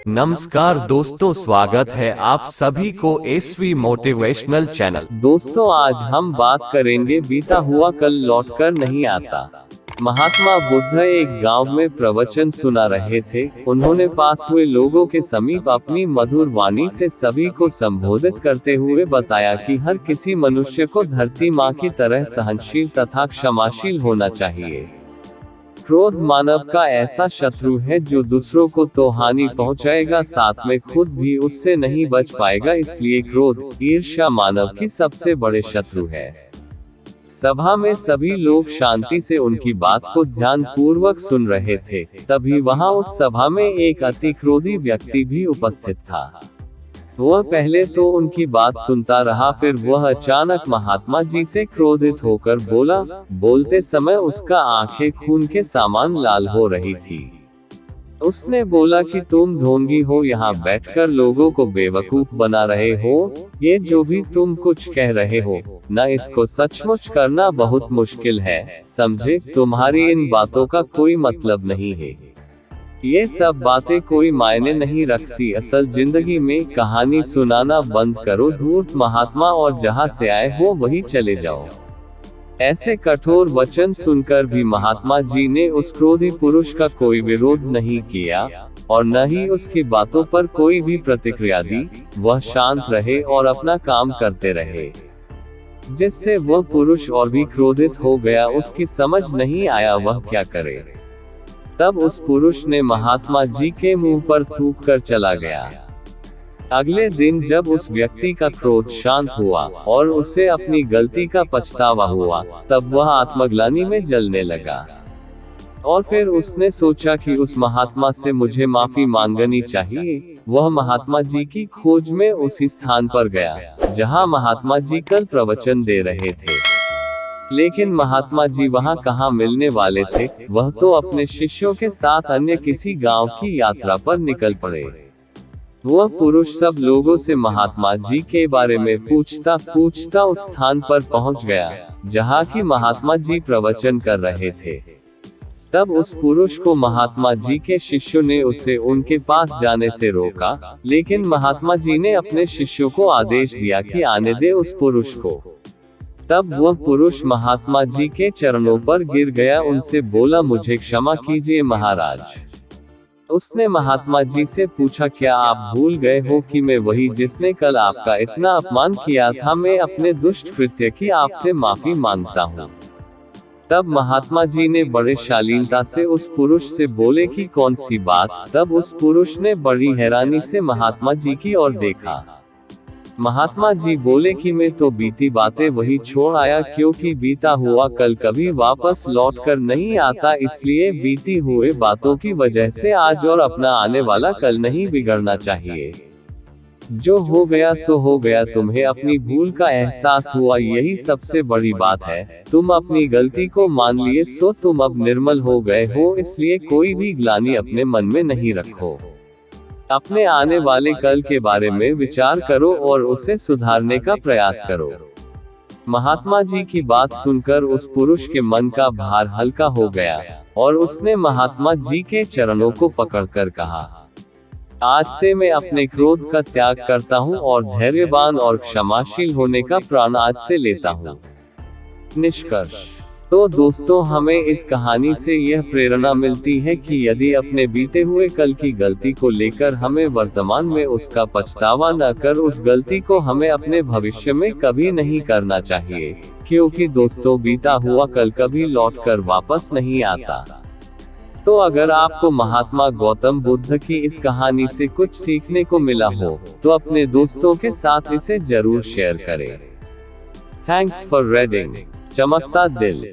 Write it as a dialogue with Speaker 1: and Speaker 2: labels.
Speaker 1: नमस्कार दोस्तों, स्वागत है आप सभी को एसवी मोटिवेशनल चैनल।
Speaker 2: दोस्तों, आज हम बात करेंगे बीता हुआ कल लौटकर नहीं आता। महात्मा बुद्ध एक गांव में प्रवचन सुना रहे थे। उन्होंने पास हुए लोगों के समीप अपनी मधुर वाणी से सभी को संबोधित करते हुए बताया कि हर किसी मनुष्य को धरती माँ की तरह सहनशील तथा क्षमाशील होना चाहिए। क्रोध मानव का ऐसा शत्रु है जो दूसरों को तो हानि पहुंचाएगा, साथ में खुद भी उससे नहीं बच पाएगा। इसलिए क्रोध, ईर्ष्या मानव की सबसे बड़े शत्रु है। सभा में सभी लोग शांति से उनकी बात को ध्यान पूर्वक सुन रहे थे। तभी वहां उस सभा में एक अति क्रोधी व्यक्ति भी उपस्थित था। वह पहले तो उनकी बात सुनता रहा, फिर वह अचानक महात्मा जी से क्रोधित होकर बोला। बोलते समय उसका आंखें खून के समान लाल हो रही थी। उसने बोला कि तुम ढोंगी हो, यहाँ बैठकर लोगों को बेवकूफ बना रहे हो। ये जो भी तुम कुछ कह रहे हो न, इसको सचमुच करना बहुत मुश्किल है। समझे, तुम्हारी इन बातों का कोई मतलब नहीं है। ये सब बातें कोई मायने नहीं रखती। असल जिंदगी में कहानी सुनाना बंद करो, धूर्त महात्मा, और जहाँ से आए हो वही चले जाओ। ऐसे कठोर वचन सुनकर भी महात्मा जी ने उस क्रोधी पुरुष का कोई विरोध नहीं किया और न ही उसकी बातों पर कोई भी प्रतिक्रिया दी। वह शांत रहे और अपना काम करते रहे, जिससे वह पुरुष और भी क्रोधित हो गया। उसकी समझ नहीं आया वह क्या करे। तब उस पुरुष ने महात्मा जी के मुंह पर थूक कर चला गया। अगले दिन जब उस व्यक्ति का क्रोध शांत हुआ और उसे अपनी गलती का पछतावा हुआ, तब वह आत्मग्लानि में जलने लगा। और फिर उसने सोचा कि उस महात्मा से मुझे माफी मांगनी चाहिए। वह महात्मा जी की खोज में उसी स्थान पर गया जहां महात्मा जी कल प्रवचन दे रहे थे। लेकिन महात्मा जी वहां कहाँ मिलने वाले थे, वह तो अपने शिष्यों के साथ अन्य किसी गांव की यात्रा पर निकल पड़े। वह पुरुष सब लोगों से महात्मा जी के बारे में पूछता पूछता उस स्थान पर पहुंच गया जहां की महात्मा जी प्रवचन कर रहे थे। तब उस पुरुष को महात्मा जी के शिष्यों ने उसे उनके पास जाने से रोका, लेकिन महात्मा जी ने अपने शिष्यों को आदेश दिया कि आने दे उस पुरुष को। तब वह पुरुष महात्मा जी के चरणों पर गिर गया, उनसे बोला, मुझे क्षमा कीजिए महाराज। उसने महात्मा जी से पूछा, क्या आप भूल गए हो कि मैं वही जिसने कल आपका इतना अपमान किया था? मैं अपने दुष्ट कृत्य की आपसे माफी मांगता हूँ। तब महात्मा जी ने बड़े शालीनता से उस पुरुष से बोले कि कौन सी बात? तब उस पुरुष ने बड़ी हैरानी से महात्मा जी की ओर देखा। महात्मा जी बोले कि मैं तो बीती बातें वही छोड़ आया, क्योंकि बीता हुआ कल कभी वापस लौट कर नहीं आता। इसलिए बीती हुए बातों की वजह से आज और अपना आने वाला कल नहीं बिगड़ना चाहिए। जो हो गया सो हो गया। तुम्हें अपनी भूल का एहसास हुआ, यही सबसे बड़ी बात है। तुम अपनी गलती को मान लिए, सो तुम अब निर्मल हो गए हो। इसलिए कोई भी ग्लानि अपने मन में नहीं रखो। अपने आने वाले कल के बारे में विचार करो और उसे सुधारने का प्रयास करो। महात्मा जी की बात सुनकर उस पुरुष के मन का भार हल्का हो गया और उसने महात्मा जी के चरणों को पकड़कर कहा, आज से मैं अपने क्रोध का त्याग करता हूँ और धैर्यवान और क्षमाशील होने का प्रण आज से लेता हूँ। निष्कर्ष। तो दोस्तों, हमें इस कहानी से यह प्रेरणा मिलती है कि यदि अपने बीते हुए कल की गलती को लेकर हमें वर्तमान में उसका पछतावा न कर, उस गलती को हमें अपने भविष्य में कभी नहीं करना चाहिए। क्योंकि दोस्तों, बीता हुआ कल कभी लौटकर वापस नहीं आता। तो अगर आपको महात्मा गौतम बुद्ध की इस कहानी से कुछ सीखने को मिला हो तो अपने दोस्तों के साथ इसे जरूर शेयर करें। Thanks for reading. चमकता दिल।